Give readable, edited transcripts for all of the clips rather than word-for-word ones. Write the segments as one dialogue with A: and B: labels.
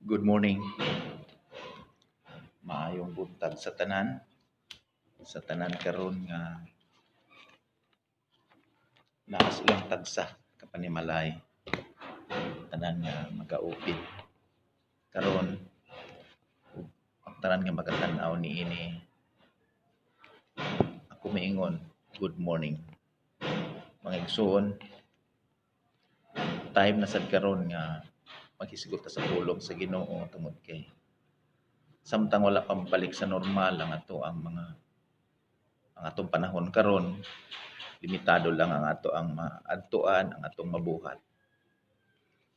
A: Good morning. Maayong buntag sa tanan. Sa tanan karon nga naa silang tagsa kapanimalay. Tanan nga magaupit. Karon ang tanan nga magatan-aw niini. Ako miingon, good morning. Mga igsoon, time na sad karon nga maghisgot ta sa pulong sa Ginoo tungod kay samtang wala pang balik sa normal ang atong panahon karon, limitado lang ang ato ang maadtuan, ang atong mabuhat.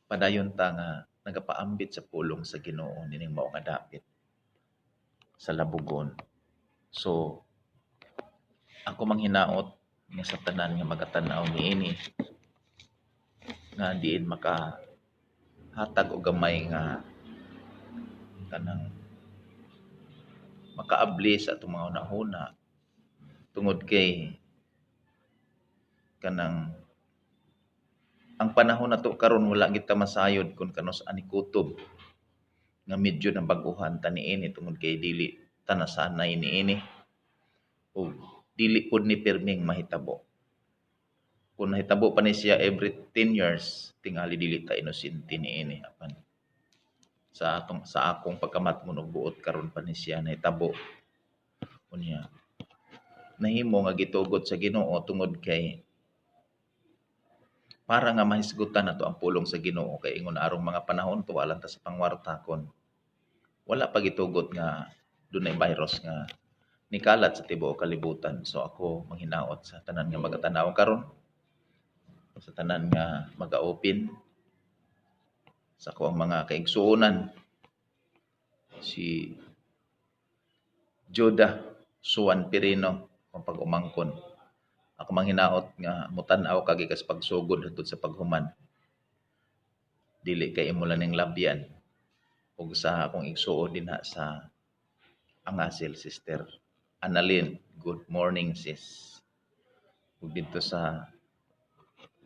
A: Padayon ta nga nagapaambit sa pulong sa Ginoo nining mao nga dapit sa labugon. So ako manghinaot nga sa tanan nga magatan-aw niini nga diin maka hatag og gamay nga kanang makaabli sa atong mga hunahuna tungod kay kanang ang panahon nato karon wala gid ta masayod kung kanos ani kutob nga medyo na baguhan ta niini tungod kay dili ta nasanay niini o dili pud ni pirming mahitabo. Kung nahitabo pa ni siya every 10 years, tingali dili ta inosente niini apan sa akong pagkamatngon og buot karon pa ni siya nahitabo. Unya nahimo nga gitugot sa Ginoo tungod kay para nga mahisgutan nato ang pulong sa Ginoo kay ingon arong mga panahon tuwa lang ta sa pangwartakon. Wala pa gitugot nga dunay virus nga nikalat sa tibuok kalibutan. So ako manghinaot sa tanan nga magatan-aw karon, sa tanan nga mag-open sa ako ang mga kaigsuonan si Joda Suwan Pirino ang pag-umangkon. Ako manghinaot nga mutan-aw kagi kas pagsugod hangtod sa paghuman. Dili kay imo lang ning labyan ug sa akong igsuon dinha sa Angasil, Sister Annalyn. Good morning, sis. Ug dito sa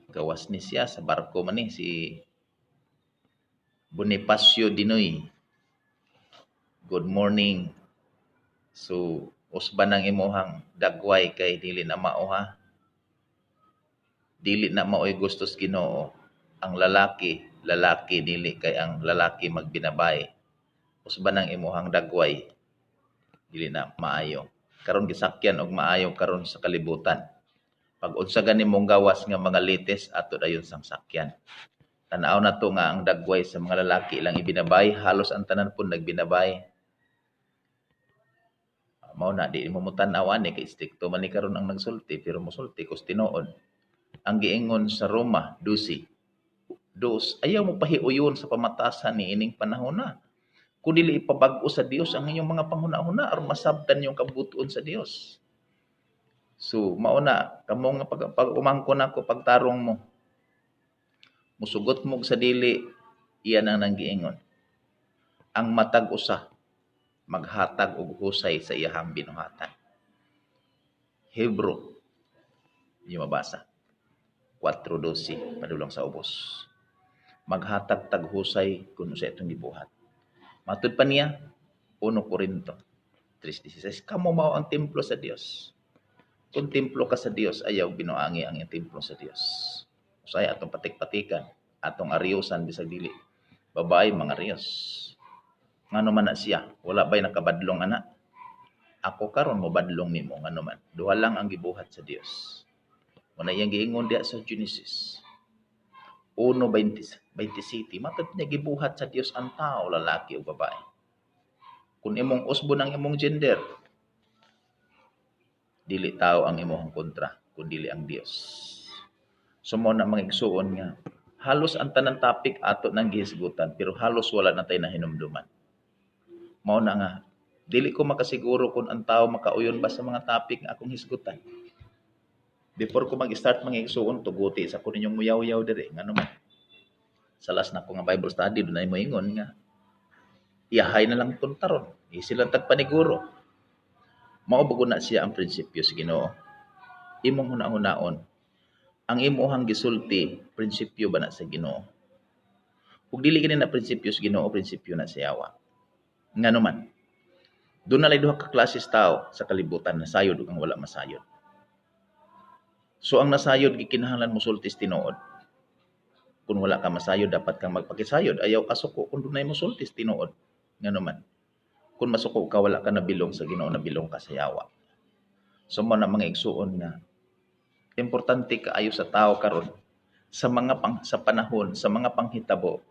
A: gawas ni siya sa barko man ni si Bonifacio Dinoy. Good morning. So usban ang imuhang dagway kay dili na mao ha. Dili na mao'y gustos Ginoo. Ang lalaki dili kay ang lalaki magbinabay. Usban ang imuhang dagway dili na maayo. Karon gisakyan og maayo karon sa kalibutan. Pag unsa gani mong gawas nga mga lites ato dayon sang sakyan. Tan-aw na to nga ang dagway sa mga lalaki lang ibinabay, halos ang tanan pun nagbinabay. Mao na di mo tan-aw ani kay stricto man ni karon ang nagsulti pero mosulti kus tinuod. Ang giingon sa Roma 12, ayaw mo pahiuyon sa pamatasan ni ining panahon na. Kung dili ipabag-o sa Dios ang inyong mga panghuna-huna aron masabtan yung kabutuon sa Dios. So mao na kamo nga pag-umangkon ako pagtarong mo. Musugot mo sa dili, iyan ang nanggiingon. Ang matag usa maghatag og husay sa iyahang binuhatan. Hebro, yung mabasa. 4:12 padulong sa ubos. Maghatag tag husay kuno sa itong gibuhat. Matud pa niya 1 Korinto 3:16. Kamo mao ang templo sa Dios. Kung templo ka sa Dios, ayaw binuangi ang iyang templo sa Dios. Usay atong patik-patikan, atong ariusan bisag dili. Babae mga riyos. Ngano man na siya, wala ba'y nakabadlong ana? Ako karon mo badlong nimo ngano man. Duha lang ang gibuhat sa Dios. Muna iyang giingon diha sa Genesis 1:27. Matod niya gibuhat sa Dios ang tao, lalaki o babae. Kung imong usbon ang imong gender, dili tao ang imong kontra, kundi ang Dios. So mo na mga igsuon nga halos ang tanang topic ato nang gihisgutan pero halos wala na tay nahinumduman. Mao na nga dili ko makasiguro kung ang tao makauyon ba sa mga topic nga akong hisgutan. Before ko mag-start mga igsuon tuguti sa kuno ninyong muyaw-yaw diri ngano man. Sa last na ko nga Bible study dunay mo ingon nga iyahay na lang tuntaron. Sila tagpaniguro. Mao bugo na siya ang prinsipyo sa Ginoo. Imong huna-hunaon ang imuhang gisulti prinsipyo ba na sa Ginoo? Ug dili kini na prinsipyo sa Ginoo, prinsipyo na sa yawa. Ngano man, doon na duha ka klases tao sa kalibutan, nasayod ug ang wala masayod. So ang nasayod gikinahanglan mo sultis tinuod. Kung wala ka masayod, dapat kang magpakisayod. Ayaw ka suko kung dunay mo sultis tinuod. Ngano man. Kung masuko ka, wala ka nabilong sa Ginoo, nabilong ka sa yawa. So mo na mga igsuon nga importante kaayo sa tao karon sa sa panahon, sa mga panghitabo,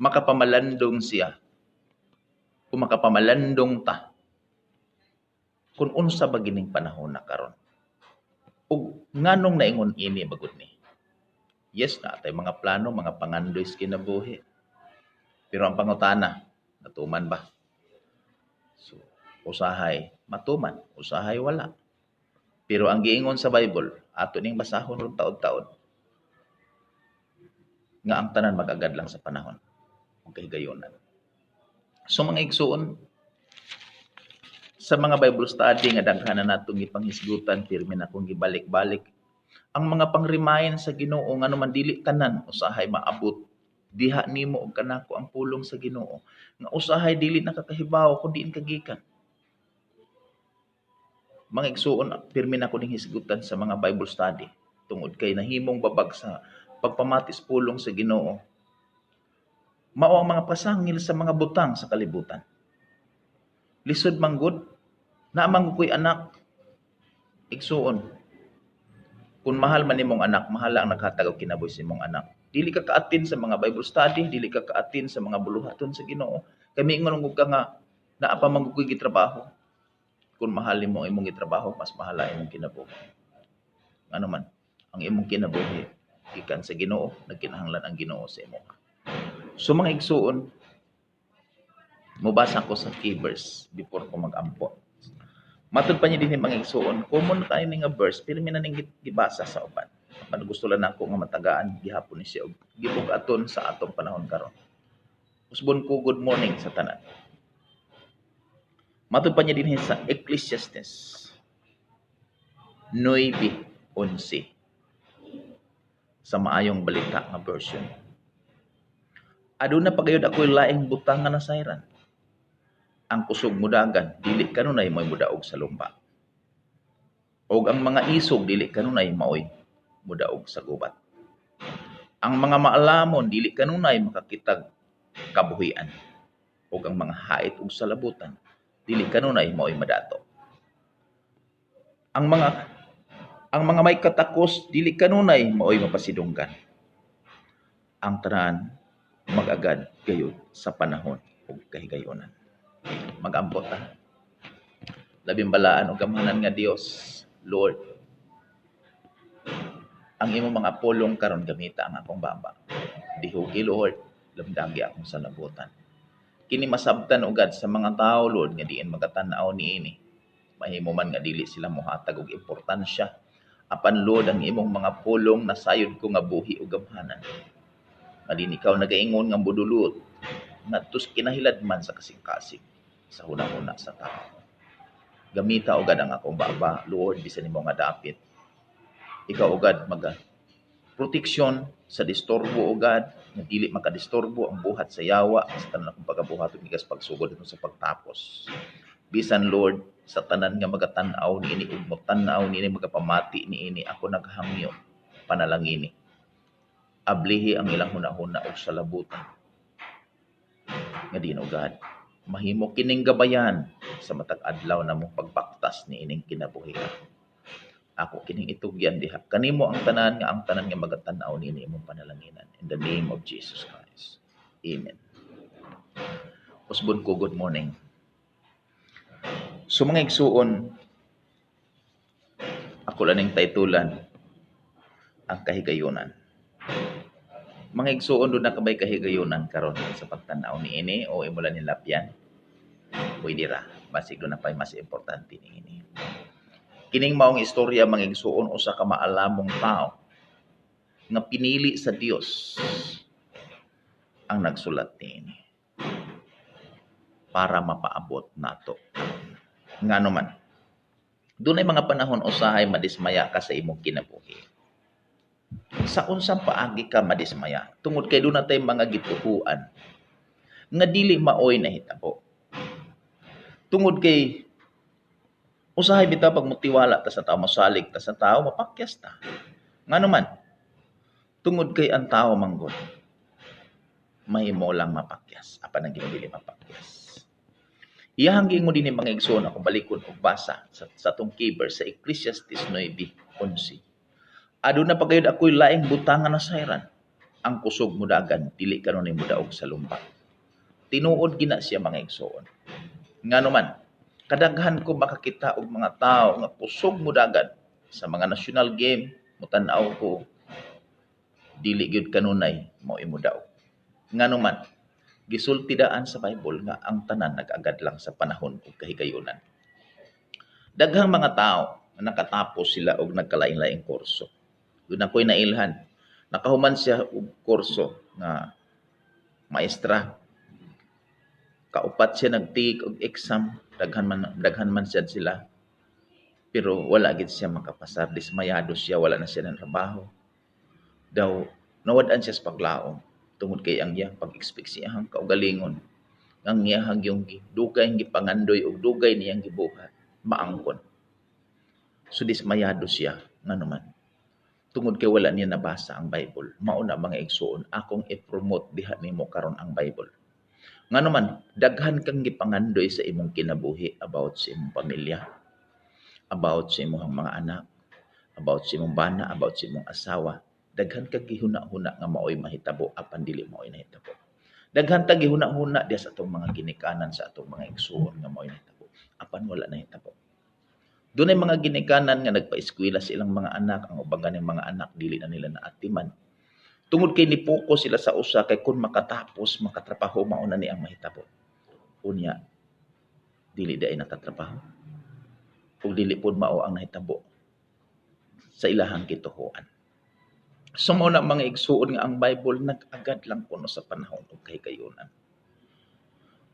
A: makapamalandong siya o makapamalandong ta kung unsa ba gining panahon na karon. Ug nganong naingon ini bagud ni. Yes, na tay mga plano, mga pangandoy sa kinabuhi. Pero ang pangutana, natuman ba? So, usahay matuman, usahay wala. Pero ang giingon sa Bible, ato ning basahon ron taod-taod, nga ang tanan mag-agad lang sa panahon ug kahigayonan. So mga igsuon, sa mga Bible study nga daghanan natong gipanghisgutan, pirmi na kong gibalik-balik, ang mga pang-remind sa Ginoo nga naman dili tanan usahay maabot diha nimo og kanako ang pulong sa Ginoo, nga usahay dili nakakahibaw kun diin kagikan. Mga igsuon, pirmi na ko ning hisgutan sa mga Bible study tungod kay nahimong babag sa pagpamatis pulong sa Ginoo. Mao ang mga pasangil sa mga butang sa kalibutan. Lisod manggod, naamang ko'y anak, igsuon. Kung mahal man nimong anak, mahal ang naghatag og kinabuhi sa imong anak. Dili ka kaatin sa mga Bible study, dili ka kaatin sa mga buluhaton sa Ginoo. Kami ingon ka nga naa pa man ko'y gitrabaho. Kung mahal nimo ang imong gitrabaho, mas mahal ang imong kinabuhi. Ano man, ang imong kinabuhi gikan sa Ginoo, nagkinahanglan ang Ginoo sa imo. So mga igsuon, mubasa ko sa key verse before ko mag-ampo. Matod pa niya din mga igsuon, common tayo ni nga verse, pero may naning gibasa sa uban. Pag gusto lang ako nga matagaan, gihapon ni siya, gibugaton sa atong panahon karon. Usbon ko, good morning sa tanan. Matod pa niya din sa Ecclesiastes 9:11 sa maayong balita nga version. Aduna pagayod ako'y laing butang nga nasayran. Ang kusog mudagan, dili kanunay mo'y mudaog sa lumba. Og ang mga isog, dili kanunay maoy mudaog sa gubat. Ang mga maalamon, dili kanunay makakitag kabuhian. Og ang mga hait ug salabutan, dili kanunay maoy madato. Ang mga may katakos, dili kanunay maoy mapasidunggan. Ang tanan mag-agad gayud sa panahon ug kahigayonan. Mag-ambot ta. Labing balaan o gamanan nga Dios, Lord. Ang imo mga pulong karon gamita ang akong baba. Dihugi, Lord, lamdagi akong salabutan. Kini masabtan ugad sa mga tao, Lord, nga diin magatan-aw niini. Mahimo man nga dili sila mohatag og importansya. Apan Lord, ang imong mga pulong nasayod ko nga buhi ug gamhanan. Malin ikaw nagaingon nga budulot, ngadtos kinahilad man sa kasing-kasing sa hunahuna sa tao. Gamita ugad ang akong baba, Lord, bisan nimo nga dapit. Ikaw ugad proteksyon sa disturbo ugad, nga dili makadisturbo ang buhat sa yawa sa tanan akong pagabuhat ug gikas pagsugod sa pagtapos. Bisan Lord, sa tanan nga magatan-aw niini ug motan-aw niini magapamati niini, ako naghangyo panalangini. Ablihi ang ilang hunahuna og salabutan. Nga dinugad, mahimo kining gabayan sa matag adlaw na mong pagbaktas ni ining kinabuhi. Ako kining itugyan diha. Kanimo ang tanan nga magatan-aw niini imong panalanginan. In the name of Jesus Christ. Amen. Usbon ko, good morning. So mga igsuon, ako lang ning taytulan ang kahigayonan. Mga igsuon doon na kabay kahigayonan karon sa pagtanaw ni ini o imo lang nilapyan. Pwede ra, basig doon na pay mas importante ni ini. Kining maong istorya mga igsuon usa ka maalamong tao nga pinili sa Dios ang nagsulat niini para mapaabot nato. Ngano man, dunay mga panahon usahay madismaya ka sa imong kinabuhi. Sa unsang paagi ka madismaya tungod kay doon natay mga gituhuan nga dili maoy nahitabo. Tungod kay usahay bitaw pag motiwala ta sa tao, mosalig ta sa tao, mapakyas ta. Ngano man, tungod kay ang tao manggod mahimo lang mapakyas apan ang ginadili mapakyas. Iyahang giingon dinhi mga igsoon ako balikon og basa sa tong kiber sa Ecclesiastes 9:11. Aduna pagayod ako'y laing butangan na sayran. Ang kusog mo dagan, dili kanon ni mudaog sa lumba. Tinuod gina siya mga igsoon. Ngano man, kadaghan ko makakita og mga tao nga kusog mo dagan sa mga national game, mutan-aw ko dili gyud kanunay mao imudaog. Ngano man, gisultidaan sa Bible nga ang tanan nag-agad lang sa panahon ug kahigayunan. Daghang mga tao nga nakatapos sila og nagkalain-laing kurso. Doon ako'y nailhan. Nakahuman siya og kurso nga maestra. Kaupat siya nagtiig og exam, daghan man siya sila. Pero wala gid siya makapasar, dismayado siya, wala na siya ng trabaho. Daw nawad-an siya sa paglaom tungod kay ang iyang pag-expect siyang kaugalingon. Ang iyang yung dugay gipangandoy og dugay niyang gibuhat, maangkon. So dismayado siya nganuman. Tungod kay wala niya nabasa ang Bible. Mao na mga igsoon, akong i-promote diha nimo karon ang Bible. Nganuman, daghan kang gipangandoy sa imong kinabuhi about sa imong pamilya, about sa imong mga anak, about sa imong bana, about sa imong asawa. Daghan kang gihuna-huna nga maoy mahitabo apan dili maoy nahitabo. Daghan ta gihuna-huna diha sa atong mga ginikanan sa atong mga igsoon nga maoy nahitabo apan wala nahitabo. Doon ay mga ginikanan nga nagpa-eskwela sa ilang mga anak, ang ubangan ng mga anak dili na nila naatiman. Tungod kay nipokus sila sa usa kay kun makatapos, makatrabaho mao na ni ang mahitabo. Unya dili day nakatrabaho. Ug dili pud mao ang nahitabo sa ilahang kituhuan. So mao na mga igsuon nga ang Bible nag-agad lang kuno sa panahon ug kahigayunan.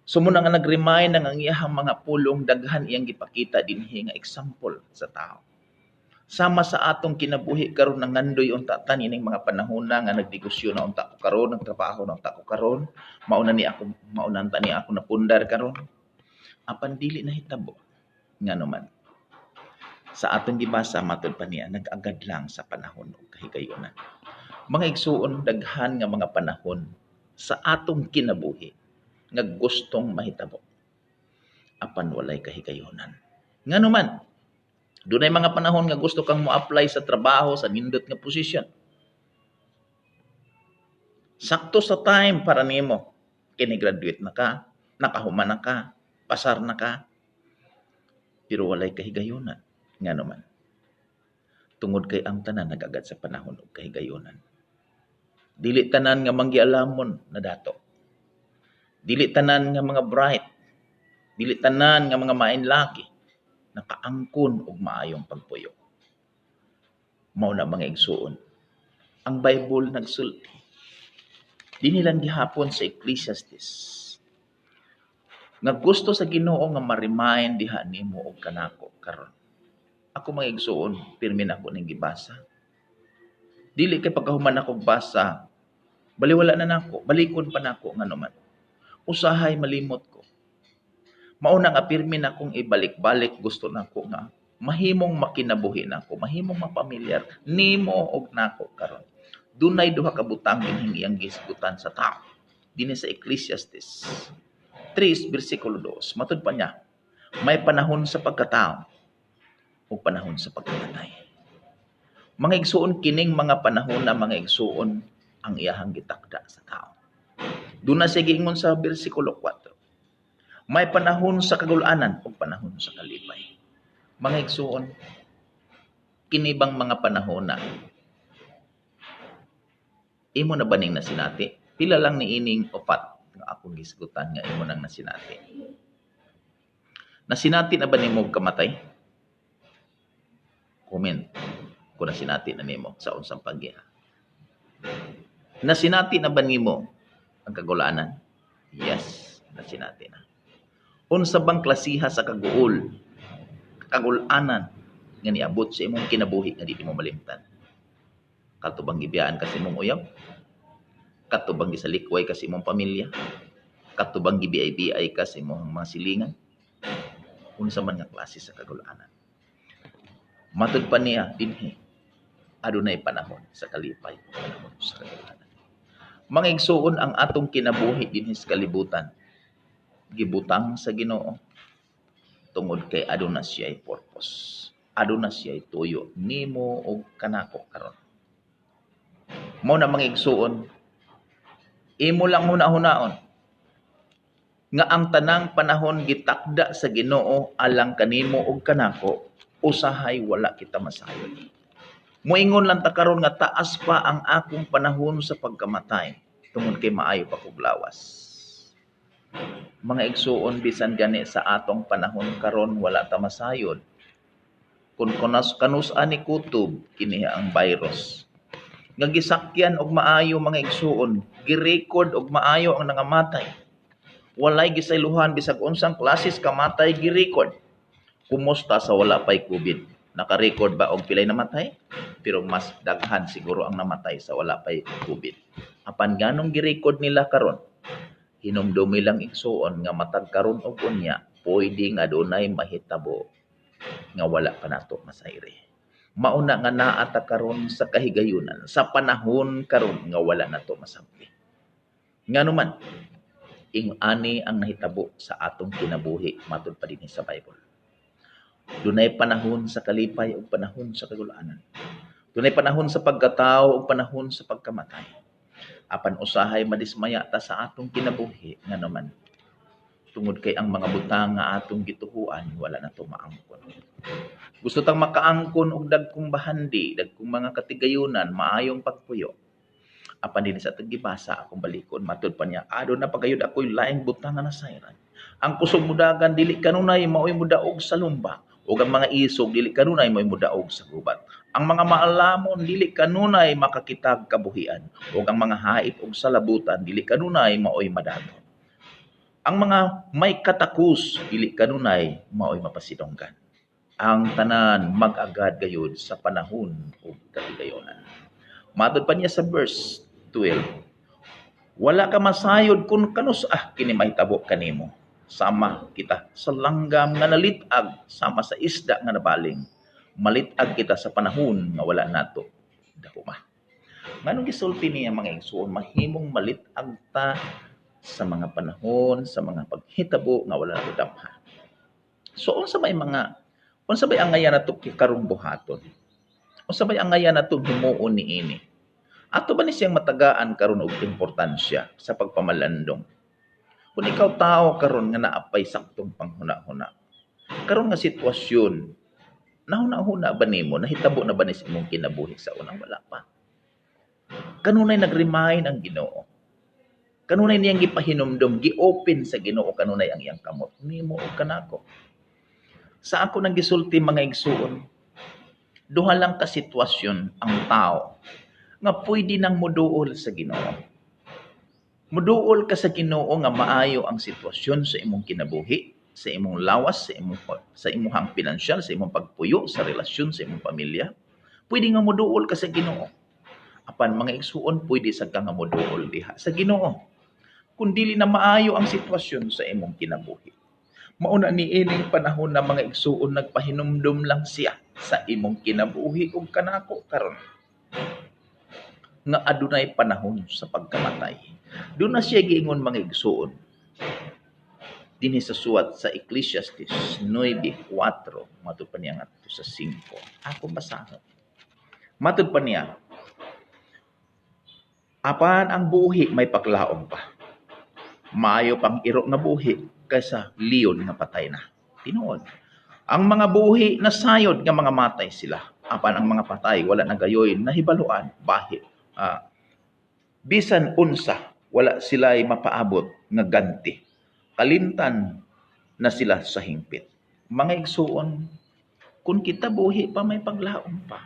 A: So muna nga nag-remind ang iyahang mga pulong daghan iyang gipakita dinhi nga example sa tao. Sama sa atong kinabuhi karon nang nandoy unta tan ining mga panahon nga nagnegosyo na unta ko karon, nagtrabaho na unta ko karon, mauna ni ako napundar karon. Apan dili nahitabo ngano man. Sa atong gibasa matud pa niya nag-agad lang sa panahon ug kahigayunan. Mga igsuon daghan nga mga panahon sa atong kinabuhi nga gustong mahitabo apan walay kahigayunan. Ngano man, dunay mga panahon nga gusto kang mo-apply sa trabaho sa nindot nga posisyon. Sakto sa time para nimo, kini-graduate na ka, nakahuman na ka, pasar na ka, pero walay kahigayunan. Ngano man, tungod kay ang tanan nag-agad sa panahon ug kahigayunan. Dili tanan nga manggialamon na dato. Dili tanan nga mga bright, dili tanan nga mga mainlaki, nakaangkon og maayong pagpuyo. Mao na mga igsuon. Ang Bible nagsulti. Dinhi lang gihapon sa Ecclesiastes. Nga gusto sa Ginoo nga ma-remind diha nimo og kanako karon. Ako mga igsuon, pirmi na ako ning gibasa. Dili kay pagkahuman ako basa, baliwala na nako, balikon pa nako nganuman. Usahay malimot ko. Mauna nga pirmi na kong ibalik-balik gusto na ko nga mahimong makinabuhi na ko, mahimong mapamilyar nimo og nako karon. Dunay duha ka butang dinhi iyang gisgutan sa tao. Dinhi sa Ecclesiastes 3 bersikulo 2. Matud pa niya, may panahon sa pagkatao ug panahon sa pagkamatay. Mga igsuon kining mga panahon na mga igsuon ang iyahang gitakda sa tao. Doon na siya giingon sa bersikulo 4. May panahon sa kagulanan o panahon sa kalipay. Mga igsuon, kinibang mga panahon na imo na baning nasinati. Pila lang ni ining upat nga akong gisgutan nga imo nang nasinati. Nasinati na ba nimo kamatay? Comment kung nasinati na nimo sa unsang paggiha. Nasinati na ba nimo ang kagulanan? Yes, nasinati na. Unsa bang klasiha sa kagulanan nga niabot sa imong kinabuhi nga di mo malimtan? Katubang gibiyaan kasi mong uyab, katubang gisalikway kasi mong pamilya, katubang gibiay-biay kasi mong mga silingan, unsa man nga klase sa kagulanan. Matud pa niya dinhi, adunay panahon sa kalipay, panahon sa kagulanan. Mga igsuon ang atong kinabuhi dinhi sa kalibutan, gibutang sa Ginoo tungod kay aduna siya'y purpose. Aduna siya'y tuyo nimo og kanako karon. Mao na mga igsuon, imo lang hunahunaon nga ang tanang panahon gitakda sa Ginoo alang kanimo og kanako, usahay wala kita masayon. Moingon lang ta karon nga taas pa ang akong panahon sa pagkamatay tungod kay maayo pa kog lawas. Mga igsuon, bisan gani sa atong panahon karon wala ta masayod. Kung kanus-an ni kutob kini ang virus. Nga gisakyan og maayo mga igsuon, gi-record og maayo ang nangamatay. Walay gisaylohan bisag unsang klases kamatay gi-record. Kumusta sa wala pay COVID? Naka-record ba og pilay namatay? Pero mas daghan siguro ang namatay sa wala pay COVID. Apan ganong gi-record nila karon? Hinumdumi lang igsuon nga matag karon og unya, pwede nga dunay mahitabo nga wala pa nato masayre. Mauna nga naa ta karon sa kahigayunan, sa panahon karon nga wala nato masampi. Nganuman, ing-ani ang nahitabo sa atong kinabuhi matud pa dinhi sa Bible. Dunay panahon sa kalipay ug panahon sa kagulanan. Dunay panahon sa pagkatao ug panahon sa pagkamatay. Apan usahay madismaya ta sa atong kinabuhi nga naman tungod kay ang mga butang nga atong gituhuan wala na to maangkon. Gusto tang makaangkon og dagkong bahandi, dagkong mga katigayunan, maayong pagpuyo. Apan dinhi sa atong gibasa akong balikon matud pa niya, adto na pagayud ako'y laing butang nga nasayran. Ang kusog mudagan dili kanunay maoy mudaog sa lumba, ug ang mga isog dili kanunay maoy mudaog sa gubat. Ang mga maalamon dili kanunay makakitag kabuhian, ug ang mga haip ug salabutan dili kanunay maoy madaton. Ang mga may katakus dili kanunay maoy mapasidonggan. Ang tanan mag-agad gayud sa panahon ug katigayonan. Matud pa niya sa verse 12. Wala ka masayod kun kanus kini mahitabo kanimo. Sama kita sa langgam nga nalitag, sama sa isda nga nabaling. Malitag kita sa panahon nga wala nato dahuma. Nganong gisulti niya mga igsoon, mahimong malitag ta sa mga panahon, sa mga paghitabo nga wala nato damha. So unsa bay ang ngayan nato karong buhaton? Unsa bay ang ngayan nato himuon niini? Ato ba ni siyang matagaan karon og importansya sa pagpamalandong? Kung ikaw tao karon nga naapay saktong panghuna-huna, karon nga sitwasyon, nahuna-huna ba nimo, nahitabo na ba ni sa imong kinabuhi sa unang wala pa? Kanunay nag-remind ang Ginoo. Kanunay niyang gipahinumdum, gi-open sa Ginoo kanunay ang iyang kamot nimo ug kanako. Sa ako nang gisulti mga igsuon, duha lang ka sitwasyon ang tao nga pwede nang muduol sa Ginoo. Muduol ka sa Ginoo nga maayo ang sitwasyon sa imong kinabuhi, sa imong lawas, sa imong pinansyal, sa imong pagpuyo, sa relasyon sa imong pamilya. Pwede nga muduol ka sa Ginoo. Apan mga igsuon, pwede sa ka nga muduol diha sa Ginoo. Kung dili na maayo ang sitwasyon sa imong kinabuhi. Mauna ni ining panahon na mga igsuon nagpahinumdum lang siya sa imong kinabuhi ug kanako karon. Nga adunay panahon sa pagkamatay. Doon na siya giingon mga igsuon. Dinhi sa suwat sa Ecclesiastes 9:4, matud pa niya ngadto sa 5. Ako basahon. Matud pa niya, apan ang buhi may paglaom pa. Maayo pang iro nga buhi kaysa leon nga patay na. Tinuod. Ang mga buhi na sayod nga mga matay sila. Apan ang mga patay wala na gayoy nahibaluan bahi. Bisan unsa wala sila'y mapaabot nga ganti. Kalintan na sila sa hingpit. Mga igsuon, kung kita buhi pa may paglaom pa.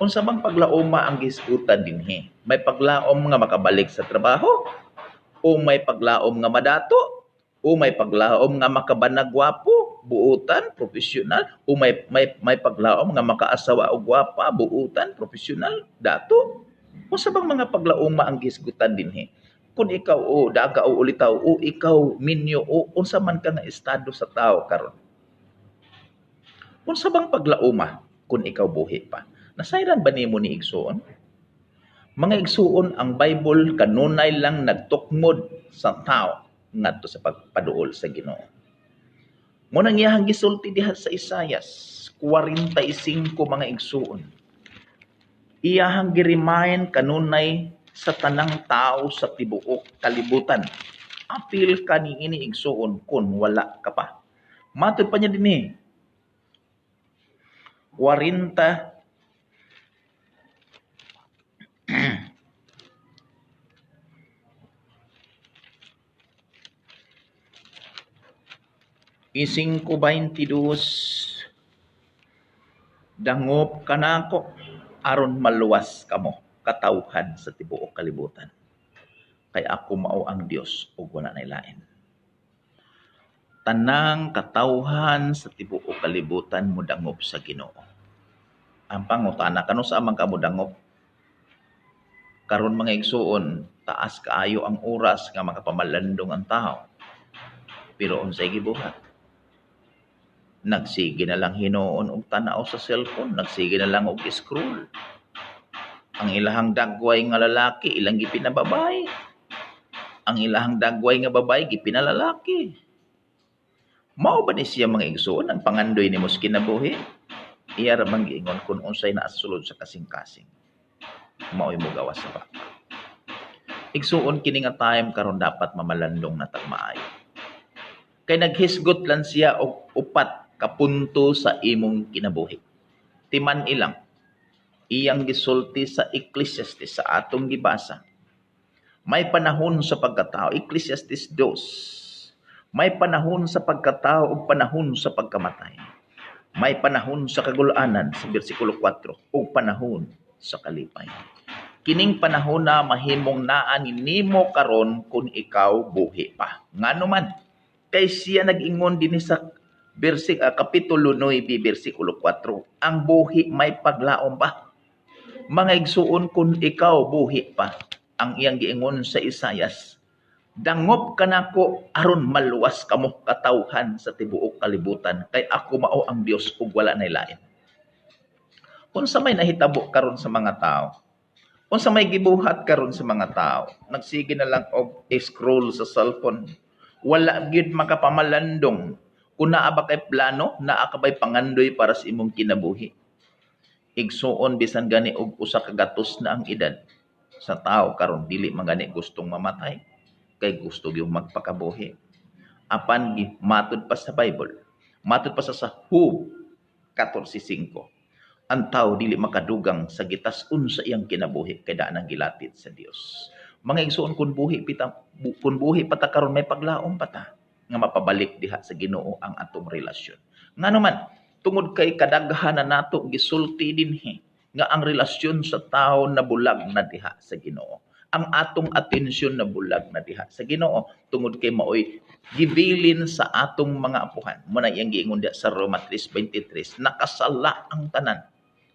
A: Unsa bang paglaoma ang gisgutan dinhi? May paglaom nga makabalik sa trabaho? O may paglaom nga madato? O may paglaom nga makabanagwapo? buutan, profesional, o may paglaom nga makaasawa o gwapa, buutan, profesional, dato. O sa bang mga paglaom ang gisgutan dinhi. Kung ikaw o daga o ulitaw o ikaw minyo o unsa man ka nga estado sa tao karon. Unsa bang paglaoma kung ikaw buhi pa? Nasayran ba nimo ni igsuon? Mga igsuon, ang Bible kanunay lang nagtukmod sa tao ngadto sa pagpaduol sa Ginoo. Mo nang iyahang gisulti diha sa Isayas 45 mga igsuon. Iyahang gi-remind kanunay sa tanang tao sa tibuok kalibutan. Apil ka ni ini igsuon kun wala ka pa. Matud pa niya dinhi 40 5:22 Dangop kanako aron maluwas kamo katawhan sa tibuok kalibutan. Kay ako mao ang Dios ug wala nay lain. Tanang katawhan sa tibuok kalibutan mo dangop sa Ginoo. Ang pangutana kano sa amang kamo dangop? Karon mga igsuon, taas kaayo ang oras nga makapamalandong ang tao. Pero unsay gibuhat? Nagsige na lang hinuon og tanaw sa cellphone, nagsige na lang og scroll. Ang ilahang dagway nga lalaki, ilang gipinababay. Ang ilahang dagway nga babay, gipinalalaki. Mao ba ni siya mga igsuon ang pangandoy ni mos kinabuhi? Iya ra man giingon kun unsay naasulod sa kasing-kasing. Mao'y mo gawas sa ba. Igsuon kini nga time karon dapat mamalandong na tag maayo. Kay naghisgot lang siya og upat kapunto sa imong kinabuhi. Timan ilang iyang gisulti sa Ecclesiastes sa atong gibasa. May panahon sa pagkatao, Ecclesiastes 2. May panahon sa pagkatao ug panahon sa pagkamatay. May panahon sa kagulanan sa bersikulo 4 ug panahon sa kalipay. Kining panahon na mahimong naa nimo karon kung ikaw buhi pa. Ngano man kay siya nag-ingon dinhi sa kapitulo 9 bersikulo 4, ang buhi may paglaom pa. Mga igsuon kung ikaw buhi pa, ang iyang giingon sa Isayas, dangop kanako aron maluwas kamo katawhan sa tibuok kalibutan, kay ako mao ang Dios ug wala nay lain. Unsa may nahitabo karon sa mga tao? Unsa may gibuhat karon sa mga tao? Nagsige na lang og scroll sa cellphone. Wala gyud makapamalandong. Kung naa ba kay plano, naa ka ba'y pangandoy para sa imong kinabuhi. Igsuon bisan gani og usa ka gatos na ang edad sa tao karon dili man gani gustong mamatay kay gusto gyud magpakabuhi. Apan matud pa sa Bible, matud pa sa Job 14:5. Ang tao dili makadugang sa gitas-on sa iyang kinabuhi kay daan ang gilatid sa Dios. Mga igsuon kun buhi pata karon may paglaom pata nga mapabalik diha sa Ginoo ang atong relasyon. Ngano man tungod kay kadaghanan nato gisulti dinhi nga ang relasyon sa tao nabulag na diha sa Ginoo. Ang atong atensyon nabulag na diha sa Ginoo tungod kay maoy gibilin sa atong mga apuhan. Mo na iyang giingon diha sa Roma 3:23, nakasala ang tanan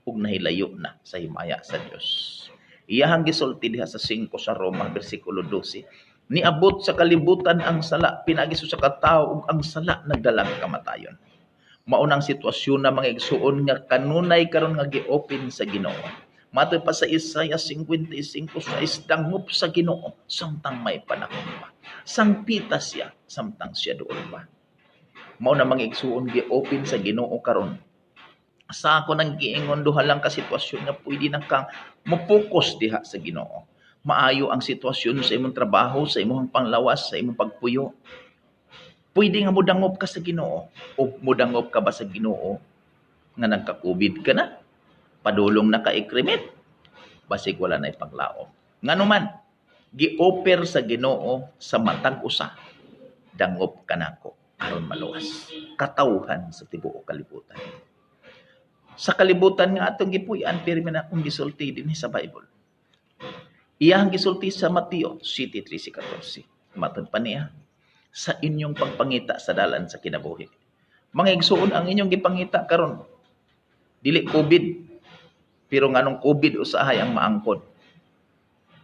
A: ug nahilayo na sa himaya sa Dios. Iyahang gisulti diha sa 5 sa Roma bersikulo 12. Niabot sa kalibutan ang sala, pinagiso sa katao ug ang sala nagdalang kamatayon. Maunang sitwasyon na mga igsuon nga kanunay karon nga gi-open sa Ginoo. Matod pa sa Isaiah 55:6, dangop sa Ginoo samtang may panahon pa. Sangpita siya samtang siya doon pa. Mao na mga igsuon gi-open sa Ginoo karon. Sa ako nang giingon duha lang ka sitwasyon nga pwede na kang mo-focus diha sa Ginoo. Maayo ang sitwasyon sa imong trabaho, sa imong panglawas, sa imong pagpuyo. Pwede nga mudangop ka sa Ginoo o mudangop ka ba sa Ginoo nga nagka-COVID ka na, padulong na ka-ikrimit, basig wala na ipanglaom. Ngano man, gi-offer sa Ginoo sa matag usa, dangop ka nako aron maluwas. Katawhan sa tibuok kalibutan. Sa kalibutan nga atong gipuy-an, pero man akong gisulti din sa Bible. Iyang gisulti sa Mateo 7:13-14. Matod pa niya, sa inyong pagpangita sa dalan sa kinabuhi. Mga igsuon ang inyong gipangita karon dili COVID, pero nganong COVID usahay ang maangkon.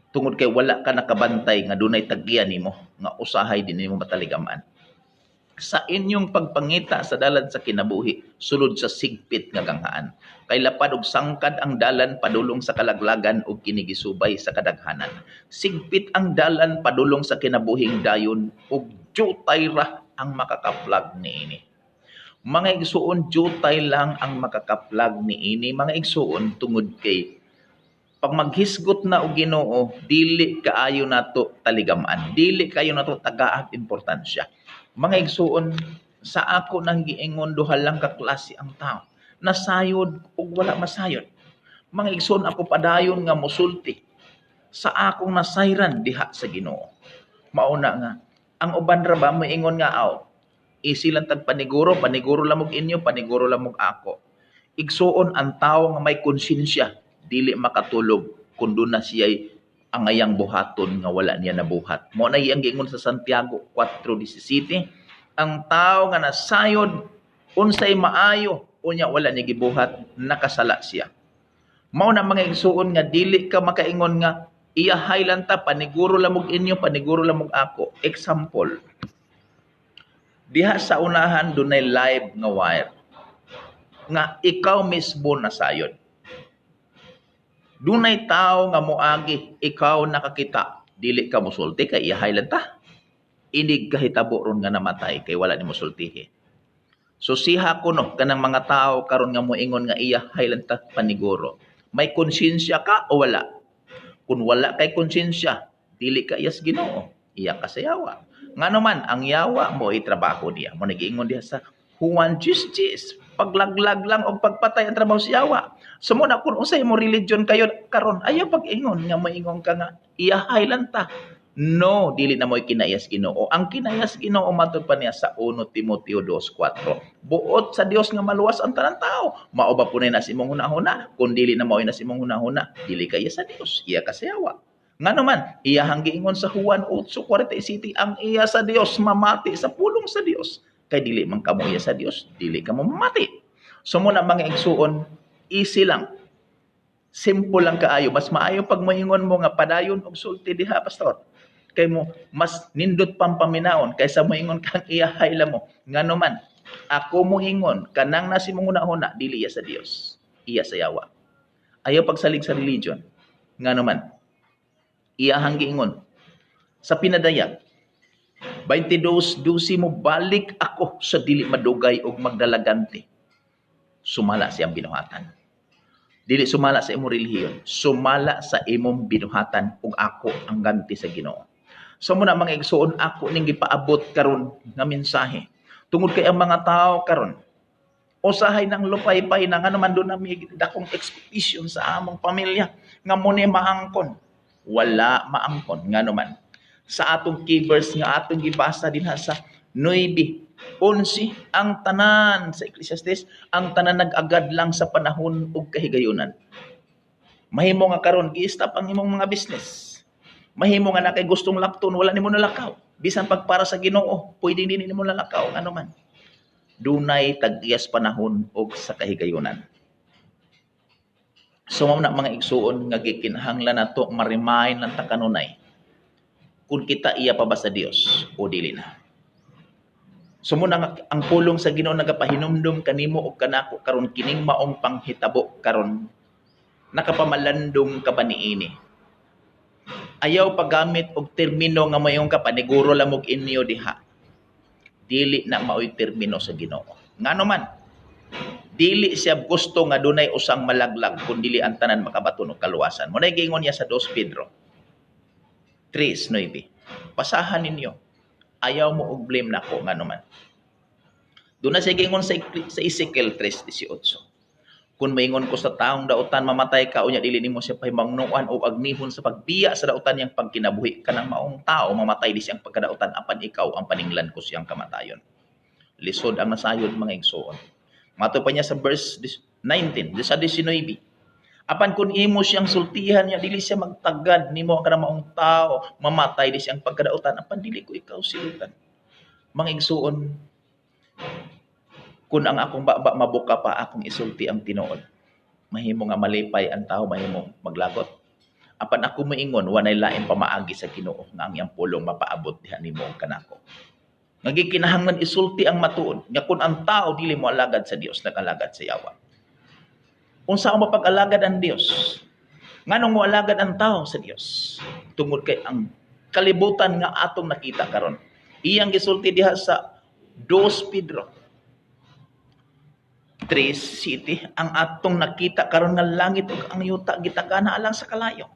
A: Tungod kay wala ka nakabantay nga dunay taggiyan nimo nga usahay din nimo mataligamaan. Sa inyong pagpangita sa dalan sa kinabuhi, sulod sa sigpit nga ganghaan. Kay lapad og sangkad ang dalan padulong sa kalaglagan ug kinigisubay sa kadaghanan. Sigpit ang dalan padulong sa kinabuhing dayon ug jutay ra ang makakaplag niini. Mga igsuon, jutay lang ang makakaplag niini. Mga igsuon, tungod kay pag maghisgot na og Ginoo, dili kaayo nato taligamaan, dili kaayo nato tagaag importansya. Mga igsuon, sa ako nang giingon duha lang ka klase ang tao, nasayod ug wala masayod. Mga igsuon, ako padayon nga mosulti sa akong nasayran diha sa Ginoo. Mauna nga, ang uban ra ba moingon nga easy lang tag paniguro lamog inyo, paniguro lamog ako. Igsuon, ang tao nga may konsensya dili makatulog kun doon na siya'y angayang buhaton nga wala niya nabuhat. Mo na iyang giingon sa Santiago 4:17, ang tao nga nasayod unsay maayo unya wala niya gibuhat, nakasala siya. Mao na mga igsuon nga dili ka makaingon nga iyahay lang ta, paniguro lamog inyo, paniguro lamog ako. Example, diha sa unahan dunay live nga wire nga ikaw mismo nasayod. Dunay tao nga moagi, ikaw nakakita, dili ka mosulti kay iyahay lang ta. Inig kahitabo ron nga namatay kay wala ni mosultihi. So siha kuno kanang mga tao karon nga moingon nga iyahay lang ta paniguro. May konsensya ka o wala? Kung wala kay konsensya, dili ka iyas Ginoo, iya ka sa yawa. Ngano man ang yawa mo itrabaho niya. Mo nagiingon diha sa Juan 10:10, paglaglag lang o pagpatay ang trabaho sa yawa. Sumuna kung usay mo religion kayo karon, ayaw pag-ingon nga maingon ka nga iyahay lang ta. No, dili na mo kinayas Ginoo. Ang kinayas Ginoo matud pa niya sa 1 Timoteo 2:4. Buot sa Dios nga maluwas ang tanan tao. Mao ba punay na si mong hunahuna? Kung dili na mao na si mong hunahuna, dili kaya sa Dios, iya ka sa yawa. Ngano man, iya hang giingon sa Juan 8:47, ang iya sa Dios mamati sa pulong sa Dios. Kay dili man kamo iya sa Dios, dili kamo mamati. So muna mga igsuon, easy lang. Simple lang kaayo. Mas maayo pag moingon mo nga padayon og sulti diha, pastor. Kay mo mas nindot pang paminaon kaysa moingon kang iyahay la mo. Ngano man, ako moingon kanang nasi mong una-una dili iya sa Dios, iya sa yawa. Ayaw pagsalig sa religion. Ngano man, iyahang giingon sa pinadaya 22:12 mo balik ako sa dili madugay og magdalagante. Sumala siyang binuhatan. Dili sumala sa imong relihiyon, sumala sa imong binuhatan ug ako ang ganti sa Ginoo. So muna mga igsuon, ako ning gipaabot karon nga mensahe. Tungod kay ang mga tao karon usahay ng lupay-pay na nga naman doon na may dakong expectation sa among pamilya nga mo ni maangkon. Wala maangkon nga naman. Sa atong key verse nga atong gibasa dinha sa 9:11, ang tanan sa Ecclesiastes, ang tanan nag-agad lang sa panahon ug kahigayunan. Mahimo nga karon gi-stop ang imong mga business. Mahimo nga na kay gustong lakton, wala nimo nalakaw. Bisan pag para sa Ginoo, pwede din nimo nalakaw ano man. Dunay tag-iyas panahon ug sa kahigayunan. So na mga igsuon nga gikinahanglan nato ma-remind lang ta kanunay kung kita iya pa ba sa Dios o dili na. So muna ang pulong sa Ginoo nagapahinumdum kanimo og kanako karon kining maong panghitabo karon nakapamalandong ka ba niini. Ayaw paggamit og termino nga mayong kapaniguro lamog inyo diha. Dili na maoy termino sa Ginoo. Ngano man, dili siya gusto nga dunay usang malaglag kun dili ang tanan makabaton og kaluwasan. Mo nay giingon niya sa 2 Pedro 3:9. Pasahan ninyo. Ayaw mo og blame nako ngano man. Doon na siya giingon sa Ezekiel 3:18. Kung maingon ko sa taong dautan mamatay ka unya dili nimo siya pahimangnuan o agnihon sa pagbiya sa dautan yang pagkinabuhi kanang maong tao mamatay di siyang pagkadautan apan ikaw ang paninglan ko siyang kamatayon. Lisod ang nasayod mga igsoon. Mato pa niya sa verse 19, sa 19. Apan kung imo siyang sultihan niya dili siya magtagad nimo ang kanang maong tao mamatay di siyang pagkadautan apan dili ko ikaw silutan. Mga igsoon, Kung ang akong baba mabuka pa akong isulti ang tinuod, mahimo nga malipay ang tao, mahimo maglagot. Apan ako moingon, wanay lain pamaagi sa Ginoo nga ang iyang pulong mapaabot diha nimo kanako. Nga gikinahanglan isulti ang matuod nga kun ang tao dili mo alagad sa Dios, nagalagad sa yawa. Unsa ang mapag-alagad ang Dios? Nganong mo alagad ang tao sa Dios? Tungod kay ang kalibutan nga atong nakita karon. Iyang gisulti diha sa 2 Pedro 3:7, ang atong nakita karon nga langit ug ang yuta gitagana alang sa kalayo.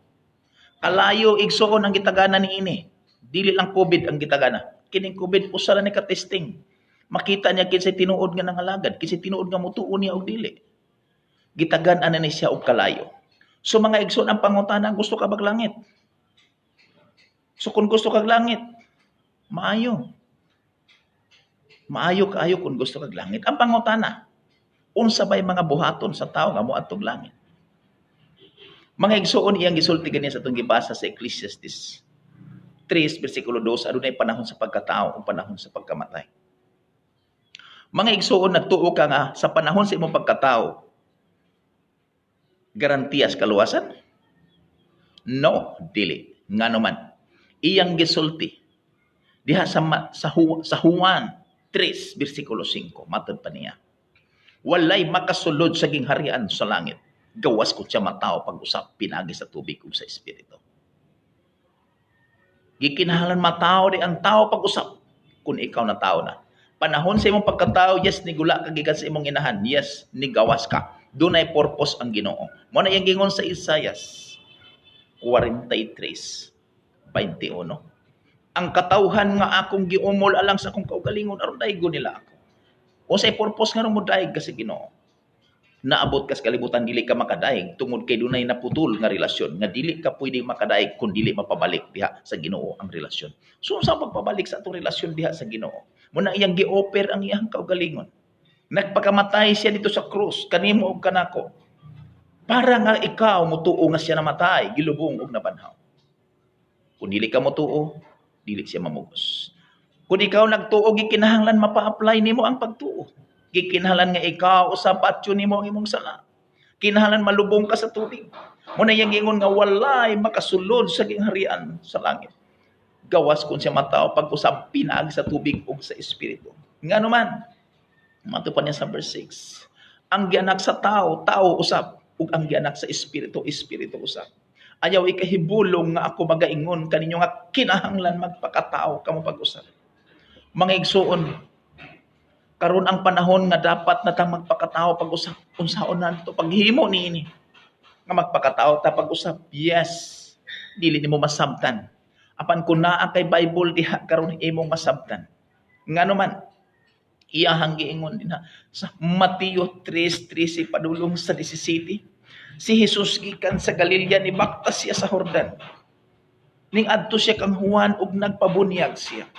A: Kalayo igsuon ang gitagana niini. Dili lang COVID ang gitagana. Kining COVID usa ra ni ka testing. Makita niya kinsay tinuod nga nangalagad, kinsay tinuod nga mutuo niya og dili. Gitagan-an na ni siya og kalayo. So mga igsoon ang pangutana, gusto ka bag langit? So kung gusto kag langit, maayo. Maayo kaayo kung gusto kag langit. Ang pangutana, unsa bay mga buhaton sa tao nga moadtong langit? Mga igsoon iyang gisulti gani sa atong gibasa sa Ecclesiastes 3 bersikulo 2, adunay panahon sa pagkatao ug panahon sa pagkamatay. Mga igsoon, nagtuo ka nga sa panahon sa imong pagkatao, garantiyas kaluwasan? No, dili. Ngano man, iyang gisulti diha sa Juan 3 bersikulo 5, matod pa niya. Walay makasulod sa gingharian sa langit. Gawas ko siya matao pag-usap pinagi sa tubig ug sa espiritu. Gikinahanglan matao di ang tao pag-usap kung ikaw na tao na. Panahon sa imong pagkatao, yes, nigula ka gikan sa imong inahan. Yes, nigawas ka. Dunay purpose ang Ginoo. Mo na iyang gingon sa Isaias 43:21. Ang katawhan nga akong giumol alang sa akong kaugalingon aron daygon nila ako. O say purpose nga mo daig ka sa Ginoo. Naabot ka sa kalibutan, dili ka makadaig tungod kay dunay naputol nga relasyon nga dili ka pwede makadaig kung dili mapabalik diha sa Ginoo ang relasyon. So sa pagpabalik sa atong relasyon diha sa Ginoo, mo na iyang gi-offer ang iyang kaugalingon. Nagpakamatay siya dito sa krus kanimo ug kanako. Para nga ikaw mutuo nga siya namatay, gilubong ug nabanhaw. Kung dili ka mutuo, dili siya mamugos. Kung ikaw nagtuo, gikinahanglan mapa-apply nimo ang pagtuo. Gikinahanglan nga ikaw usab patyo nimo ang imong sala. Kinahanglan malubong ka sa tubig. Mo na yang ingon nga walay makasulod sa gingharian sa langit. Gawas kun siya matao pag-usab pinag sa tubig ug sa espiritu. Ngano man, matupan niya sa verse 6. Ang gianak sa tao, tao usab, ug ang gianak sa espiritu, espiritu usab. Ayaw ikahibulong nga ako magaingon kaninyo nga kinahanglan magpakatao kamo pag-usab. Mga igsuon, karon ang panahon nga dapat natang magpakatao pag-usap. Unsaon nanto paghimo niini nga magpakatao ta pag-usap. Yes, dili nimo masabtan. Apan kun naa kay Bible diha karon imong masabtan. Ngano man, iyahang giingon din sa Mateo 3:13 padulong sa 17. Si Jesus gikan sa Galilea, ni baktas siya sa Jordan. Ning adto siya kang Juan ug nagpabunyag siya.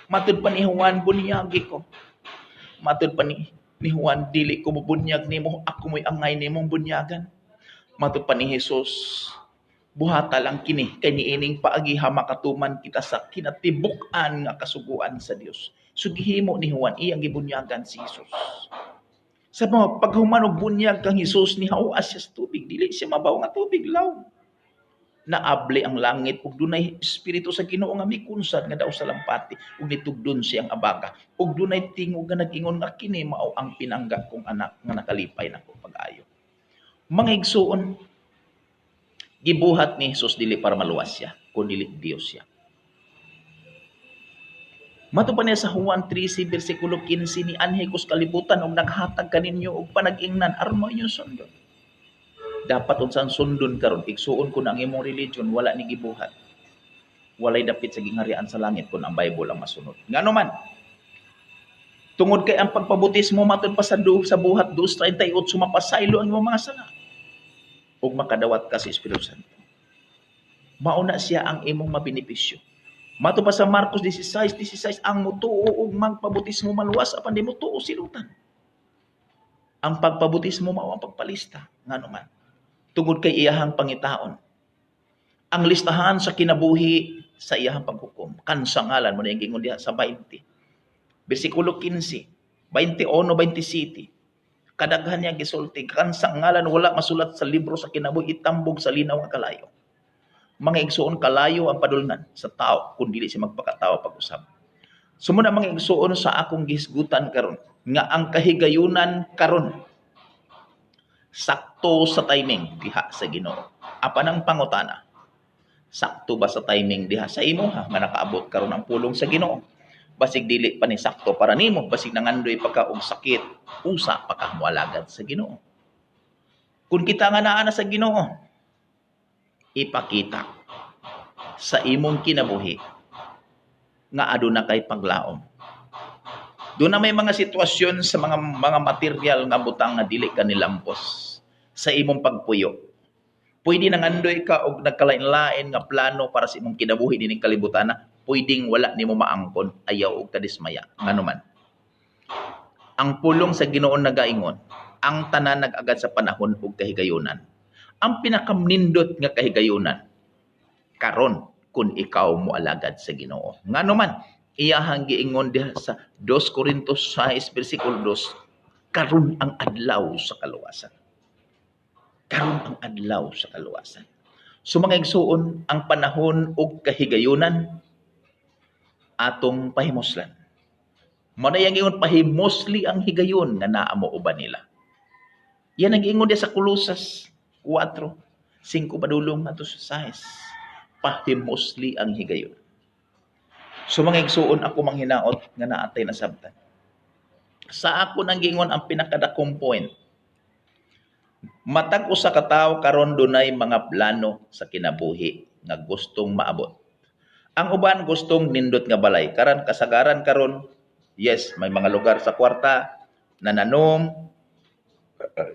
A: Matud pa ni Juan, bunyagi ko. Matud pa ni Juan, dili ko mubunyag nimo, ako mo'y angay nimong bunyagan. Matud pa ni Jesus, buhata lang kini kay niining paagiha makatuman kita sa kinatibuk-an nga kasuguan sa Dios. So gihimo ni Juan iyang gibunyagan si Jesus. Sa mga paghuman og bunyag kang Jesus, ni hawas siya sa tubig, dili siya mabaw nga tubig, law. Naabli ang langit ug dunay espiritu sa Ginoo nga mikunsan nga daw sa lampati ug nitugdon siyang abaga ug dunay tingog nga nag-ingon nga kini mao ang pinangga kong anak nga nakalipay nako pag-ayo. Mga igsuon, gibuhat ni Jesus dili para maluwas siya, kundi dili Dios siya. Matupan niya sa Juan 13 bersikulo 15, ni anhi kus kalibutan ug naghatag kaninyo og panag-ingnan aron mo inyong sundon. Dapat unsang sundon karon, igsuon kun ang imong religion wala ni gibuhat. Walay dapit sa gingharian sa langit kun ang Bible ang masunod. Ngano man, tungod kay ang pagpabutismo matud pa sa buhat 2:38 mapasaylo ang imong mga sala ug makadawat ka sa Espiritu Santo. Mauna siya ang imong mabenepisyo. Matud pa sa Marcos 16:16, ang mutuo ug magpabutismo maluwas apan di mutuo silutan. Ang pagpabutismo mao ang pagpalista ngano man. Tungod kay iyahang pangitaon. Ang listahan sa kinabuhi sa iyahang paghukom. Kansa ngalan mo na yung gingon diha sa 20. Bersikulo 15. 21, 27. Kadaghan niya gisulti kan sa ngalan wala masulat sa libro sa kinabuhi itambog sa linaw nga kalayo. Mga igsuon kalayo ang padulngan sa tao kun dili siya magpakatawa pag-usab. Sumuna mga igsuon sa akong gihisgutan karon nga ang kahigayunan karon sakto sa timing diha sa Ginoo. Apan ang pangutana, sakto ba sa timing diha sa imo ha nga nakaabot karon ang pulong sa Ginoo? Basig dili pa ni sakto para nimo, basig nangandoy pa ka og sakit, usa pa ka moalagad sa Ginoo. Kung kita nga naa na sa Ginoo, ipakita sa imong kinabuhi nga aduna kay paglaom. Doon na may mga sitwasyon sa mga material nga butang nga dili ka nilampos sa imong pagpuyo. Pwede nang andoy ka og nagkalain-lain nga plano para sa imong kinabuhi dining kalibutan, pwedeng wala nimo maangkon, ayaw og kadismaya. Nganuman, ang pulong sa Ginoo nagaingon, ang tanan nag-agad sa panahon ug kahigayunan. Ang pinakamnindot nga kahigayunan karon kun ikaw moalagad sa Ginoo. Nganuman, iyahang giingon diha sa 2 Corintios 6 bersikulo 2, karon ang adlaw sa kaluwasan. Karon ang adlaw sa kaluwasan. So mga igsuon, ang panahon ug kahigayunan atong pahimuslan. Mao na yang ingon pahimosli ang higayon nga naa mo uban nila. Yan ang ingon diya sa Kolosas 4, 5 padulong ato sa 6. Pahimosli ang higayon. So mga igsuon ako manghinaot nga naatay nasabtan. Sa ako nang gingon ang pinakadakong point. Matag usa ka tawo karon dunay mga plano sa kinabuhi nga gustong maabot. Ang uban gustong nindot nga balay. Karan kasagaran karon, yes, may mga lugar sa kwarta nananom,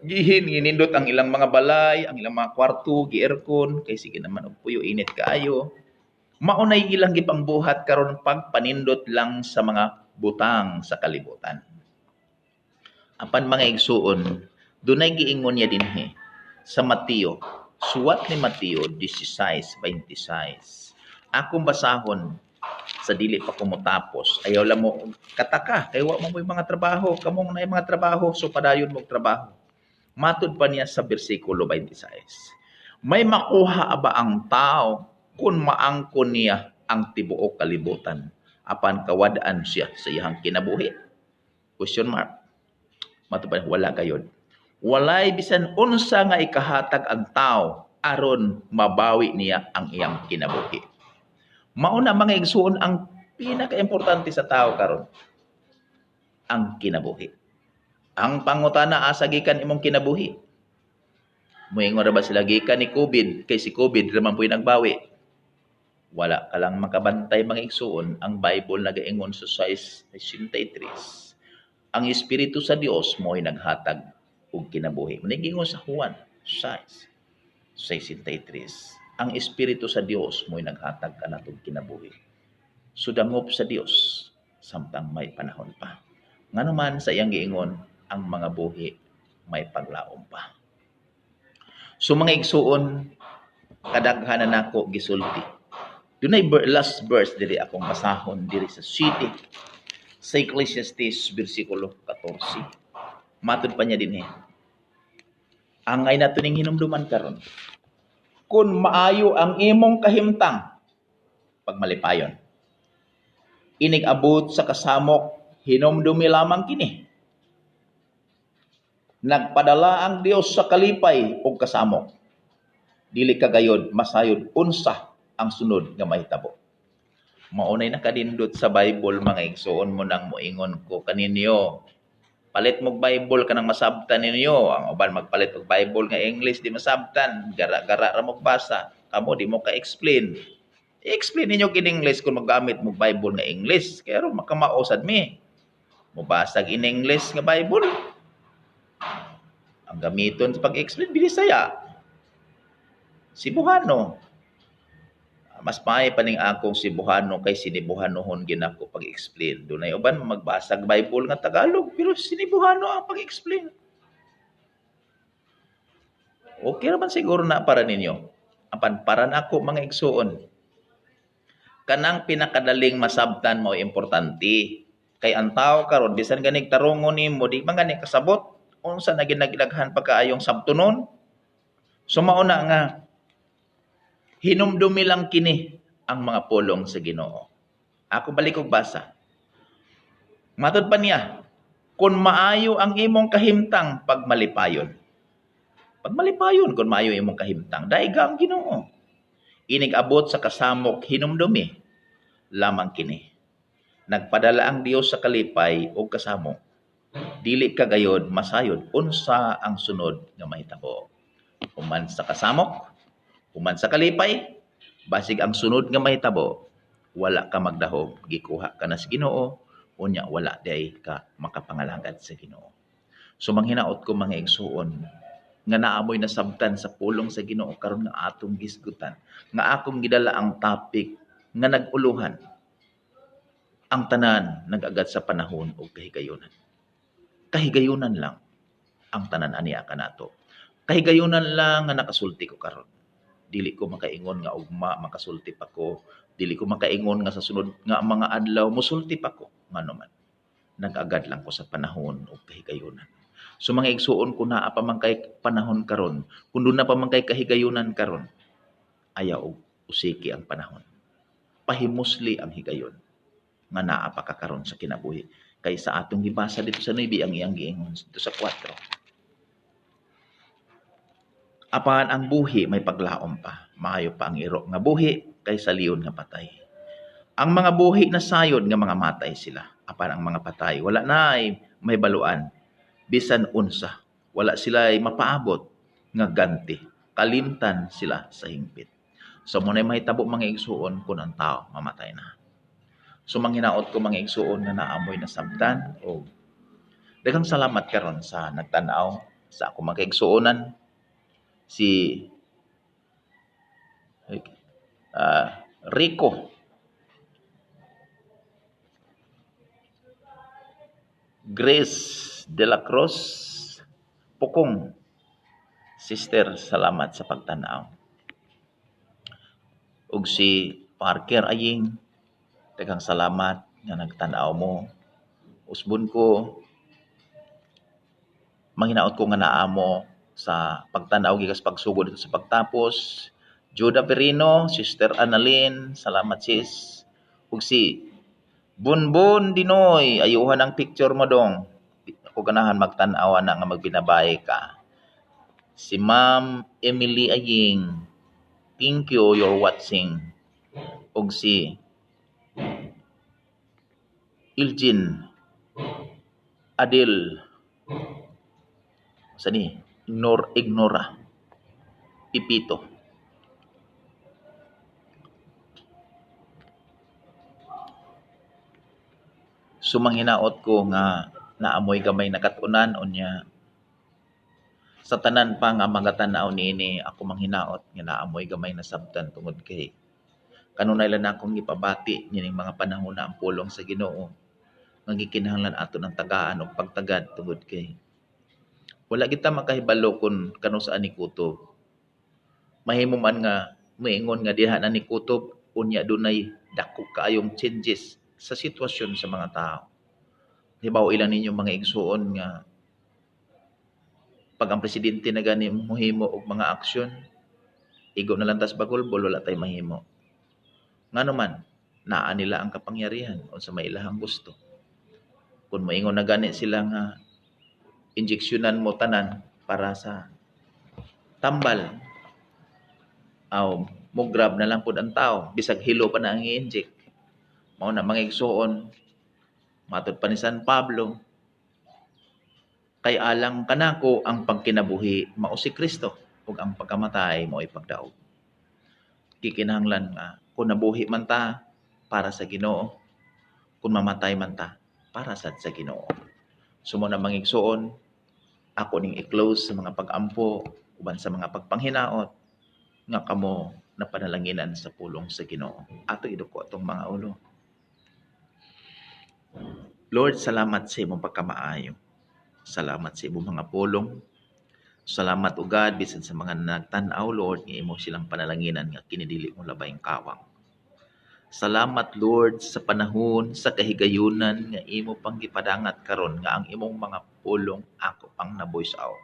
A: ginindot ang ilang mga balay, ang ilang mga kwarto, gi-aircon, kay sige naman og puyo init kaayo. Maunay ilang gipangbuhat karon pagpanindot lang sa mga butang sa kalibutan. Apan mga igsuon, dunay giingon niya dinhi sa Mateo, suwat ni Mateo 16:26. Akong basahon sa dili pa ko motapos. Ayaw lang mo kataka kay wa mo may mga trabaho, kamong nay mga trabaho so padayon mo trabaho. Matud pa niya sa bersikulo 26. May makuha ba ang tao kung maangkon niya ang tibuok kalibutan apan kawadaan siya sa iyang kinabuhi? Question mark. Matubay wala gayod. Walay bisan unsa nga ikahatag ang tao aron mabawi niya ang iyang kinabuhi. Mao na mga igsuon ang pinaka-importante sa tao karon, ang kinabuhi. Ang pangutana asa gikan imong kinabuhi. Moingon ra ba sila gikan ni COVID kay si COVID raman puy nagbawi. Wala ka lang makabantay mga igsuon, ang Bible nagaingon sa 6:63. Ang Espiritu sa Dios mo'y naghatag og kinabuhi. Gingon sa Juan 6:63. Ang Espiritu sa Dios mo'y naghatag kanatong kinabuhi. Sudangop sa Dios samtang may panahon pa. Nganuman sa iyang giingon, ang mga buhi may paglaom pa. So mga igsuon, kadaghanan nako gisulti. Dunay last verse diri akong basahon diri sa city sa Ecclesiastes bersikulo 14. Matud pa niya dinhi. Angay nato ning hinumduman karon. Kung maayo ang imong kahimtang pagmalipayon. Inig abot sa kasamok, hinumdumi lamang kini. Nagpadala ang Dios sa kalipay o kasamok. Dili kagayod masayod unsa ang sunod nga mahitabo. Maunay nakadindot sa Bible mga igsuon mo nang moingon ko kaninyo. Palit mog Bible kanang masabtan ninyo. Ang uban magpalit og Bible nga English di masabtan. Gara-gara ra mo basa. Kamo di mo ka-explain. I-explain ninyo kin English kung maggamit mog Bible nga English. Kaya ro makamaosad mi. Mubasag in English nga Bible. Ang gamiton sa pag-explain Bisaya. Cebuano. Mas maay pa ning akong Cebuano kay Sinibuhanohon ginako pag-explain. Dunay uban magbasag Bible nga Tagalog pero Sinibuhano ang pag-explain. Okay naman siguro na para ninyo. Apan para nako mga igsuon. Kanang pinakadaling masabtan mao importante. Kay ang tao karon bisan ganig tarungon nimo di man gani kasabot unsa na ginagilaghan pagkaayong sabtunon. So mao na nga hinumdumi lang kini ang mga pulong sa Ginoo. Ako balik og basa. Matod pa niya, kung maayo ang imong kahimtang pagmalipayon. Pagmalipayon kung maayo imong kahimtang, daiga ang Ginoo. Inig abot sa kasamok hinumdumi lamang kini. Nagpadala ang Dios sa kalipay o kasamo. Dili kagayod masayod unsa ang sunod nga mahitabo. Human sa kasamok, human sa kalipay, basig ang sunod nga mahitabo, wala ka magdahom, gikuha ka na sa Ginoo, unya wala day ka makapangalagad sa Ginoo. So manghinaot ko mga igsuon nga naamoy nasabtan sa pulong sa Ginoo karon nga atong gisgutan, nga akong gidala ang topic nga naguluhan ang tanan nag-agad sa panahon o kahigayunan. Kahigayunan lang ang tanan aniya kanato. Kahigayunan lang nga nakasulti ko karon. Dili ko makaingon nga ugma makasulti pa ko. Dili ko makaingon nga sa sunod nga mga adlaw musulti pa ko. Ngano man. Nag-agad lang ko sa panahon o kahigayunan. So mga igsuon ko naa pa man kay panahon karon, kun doon na pa man kay kahigayunan karon, ayaw usiki ang panahon. Pahimusli ang higayon nga naa pa kakaron sa kinabuhi. Kay sa atong gibasa dito sa 9 ang iyang giingon dito sa 4. Apan ang buhi may paglaom pa, maayo pa ang iro nga buhi kaysa liyon nga patay. Ang mga buhi na sayod nga mga matay sila, apan ang mga patay wala na ay may baluan, bisan unsa, wala sila ay mapaabot nga ganti, kalimtan sila sa hingpit. So munay mahitabo mga igsuon kun ang tao mamatay na. So manghinaot ko mga igsuon nga naamoy na sabtan o daghang salamat karon sa nagtan-aw sa ako mga igsuonan si Rico Grace de la Cruz Pukong. Sister, salamat sa pagtanaw. Ug si Parker Aying, daghang salamat nga nagtanaw mo. Usbon ko, manghinaot ko nga naa mo sa pagtanaw gikas pagsugod dito sa pagtapos. Juda Perino, Sister Annalyn, salamat sis. Ug si Bunbun Dinoy, ayuhan ang picture mo dong. Ako ganahan magtanaw na nga magbinabay ka. Si Ma'am Emily Aying, thank you, you're watching. Ug si Ilgin Adil, sani ignora Pipito. Sumanghinaot ko nga naamoy gamay nakatunan unya sa tanan pa nga mga tanaw niini ako manghinaot nga naamoy gamay na sabtan tungod kay kanunay lang akong gipabati nining mga panahon na ang pulong sa Ginoo nga gikinahanglan ato ng tagaan o pagtagad tungod kay wala kita makahibalo kung kano saan ni kutob. Mahimo man nga moingon nga diha na ni kutob unya dunay dako kaayong changes sa sitwasyon sa mga tao. Hibaw ilan ninyo mga igsuon nga pag ang presidente na gani mohimo og mga aksyon, igo na lang tas bagulbol wala tay mahimo. Ngano man, naa nila ang kapangyarihan o sa may ilahang gusto. Kung moingon na gani sila nga injeksyonan mo tanan para sa tambal, aw mo grab na lang pud ang tao, bisag hilo pa na ang i-inject. Mao na mga igsuon, matod pa ni San Pablo, kay alang kanako ang pagkinabuhi mao si Kristo ug ang pagkamatay mao ipagdaog. Kikinahanglan nga kung nabuhi man ta para sa Ginoo, kung mamatay man ta para sa Ginoo. Sumo na mangigsuon, ako ning i-close sa mga pag-ampo uban sa mga pagpanghinaot nga kamo napanalanginan sa pulong sa Ginoo. Ato iduko atong mga ulo. Lord, salamat sa imong pagkamaayo. Salamat sa imong mga pulong. Salamat o God, bisan sa mga nagtanaw, Lord, nga imo silang panalanginan nga kinidili mo labayng kawang. Salamat Lord sa panahon sa kahigayunan nga imo pang gipadangat karon nga ang imong mga pulong ako pang na-voice out.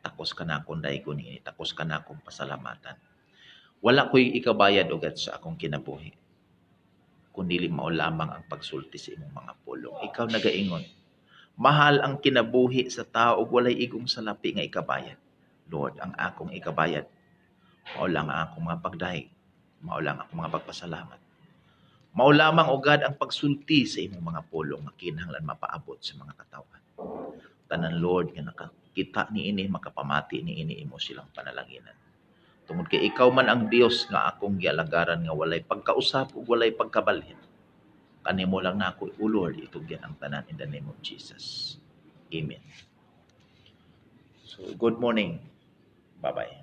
A: Takos ka na akong daygon ini, takos ka na akong pasalamatan. Wala ko'y ikabayad ugad sa akong kinabuhi. Kundi mao lamang ang pagsulti sa imong mga pulong. Ikaw nagaingon, mahal ang kinabuhi sa tao ug walay igong salapi nga ikabayad. Lord, ang akong ikabayad, mao lang ang akong mga pagdahig, mao lang ang akong mga pagpasalamat. Mao lamang ugad ang pagsulti sa imong mga pulong nga kinahanglan mapaabot sa mga katawan. Tanan Lord nga nakakita niini, makapamati niini imo silang panalaginan. Tungod kay ikaw man ang Dios nga akong gialagaran nga walay pagkausap ug walay pagkabalhin. Kanimo lang na ako, O Lord, itugyan ang tanan in the name of Jesus. Amen. So, good morning. Bye-bye.